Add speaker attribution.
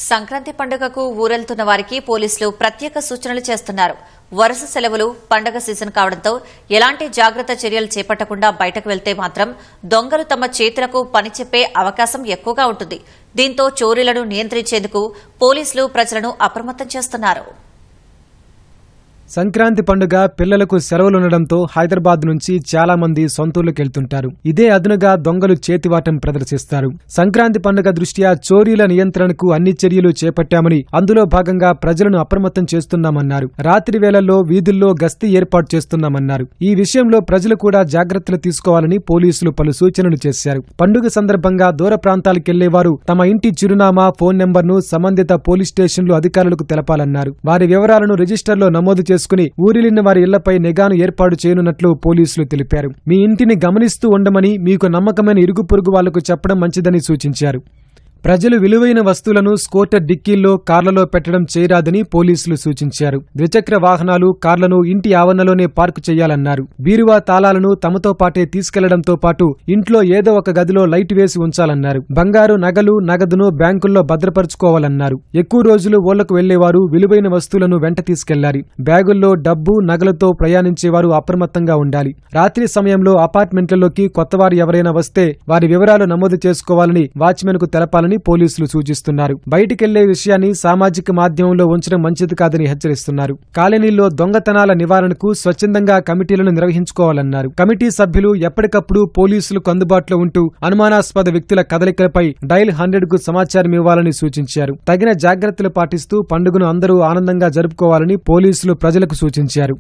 Speaker 1: సంక్రాంతి పండుగకు ఊరెళ్తున్న వారికి పోలీసులు ప్రత్యేక సూచనలు చేస్తున్నారు. వరుస సెలవులు, పండుగ సీజన్ కావడంతో ఎలాంటి జాగ్రత్త చర్యలు చేపట్టకుండా బయటకు వెళ్తే మాత్రం దొంగలు తమ చేతులకు పని చెప్పే అవకాశం ఎక్కువగా ఉంటుంది. దీంతో చోరీలను నియంత్రించేందుకు పోలీసులు ప్రజలను అప్రమత్తం చేస్తున్నారు.
Speaker 2: సంక్రాంతి పండుగ పిల్లలకు సెలవులుండడంతో హైదరాబాద్ నుంచి చాలా మంది సొంతూర్లకెళ్తుంటారు. ఇదే అదునుగా దొంగలు చేతివాటం ప్రదర్శిస్తారు. సంక్రాంతి పండుగ దృష్ట్యా చోరీల నియంత్రణకు అన్ని చర్యలు చేపట్టామని, అందులో భాగంగా ప్రజలను అప్రమత్తం చేస్తున్నామన్నారు. రాత్రి వేళల్లో వీధుల్లో గస్తీ ఏర్పాటు చేస్తున్నామన్నారు. ఈ విషయంలో ప్రజలు కూడా జాగ్రత్తలు తీసుకోవాలని పోలీసులు పలు సూచనలు చేశారు. పండుగ సందర్భంగా దూర ప్రాంతాలకెళ్లేవారు తమ ఇంటి చిరునామా, ఫోన్ నెంబర్ను సంబంధిత పోలీస్ స్టేషన్లు అధికారులకు తెలపాలన్నారు. వారి వివరాలను రిజిస్టర్లో నమోదు చేసుకుని ఊరిలిన్న వారి ఇళ్లపై నిఘాను ఏర్పాటు చేయనున్నట్లు పోలీసులు తెలిపారు. మీ ఇంటిని గమనిస్తూ ఉండమని, మీకు నమ్మకమైన ఇరుగు పొరుగు వాళ్లకు చెప్పడం మంచిదని సూచించారు. ప్రజలు విలువైన వస్తువులను స్కూటర్ డిక్కీల్లో, కార్లలో పెట్టడం చేయరాదని పోలీసులు సూచించారు. ద్విచక్ర వాహనాలు, కార్లను ఇంటి ఆవరణలోనే పార్కు చేయాలన్నారు. బీరువా తాళాలను తమతో పాటే తీసుకెళ్లడంతో పాటు ఇంట్లో ఏదో ఒక గదిలో లైట్ వేసి ఉంచాలన్నారు. బంగారు, నగలు, నగదును బ్యాంకుల్లో భద్రపరుచుకోవాలన్నారు. ఎక్కువ రోజులు ఊళ్లకు వెళ్లేవారు విలువైన వస్తువులను వెంట తీసుకెళ్లాలి. బ్యాగుల్లో డబ్బు, నగలతో ప్రయాణించేవారు అప్రమత్తంగా ఉండాలి. రాత్రి సమయంలో అపార్ట్మెంట్లలోకి కొత్తవారు ఎవరైనా వస్తే వారి వివరాలు నమోదు చేసుకోవాలని వాచ్మెన్ కు తెలపాలని పోలీసులు సూచిస్తున్నారు. బయటికెళ్లే విషయాన్ని సామాజిక మాధ్యమంలో ఉంచడం మంచిది కాదని హెచ్చరిస్తున్నారు. కాలనీల్లో దొంగతనాల నివారణకు స్వచ్ఛందంగా కమిటీలను నిర్వహించుకోవాలన్నారు. కమిటీ సభ్యులు ఎప్పటికప్పుడు పోలీసులకు అందుబాటులో ఉంటూ అనుమానాస్పద వ్యక్తుల కదలికలపై డయల్ 100కు సమాచారం ఇవ్వాలని సూచించారు. తగిన జాగ్రత్తలు పాటిస్తూ పండుగను అందరూ ఆనందంగా జరుపుకోవాలని పోలీసులు ప్రజలకు సూచించారు.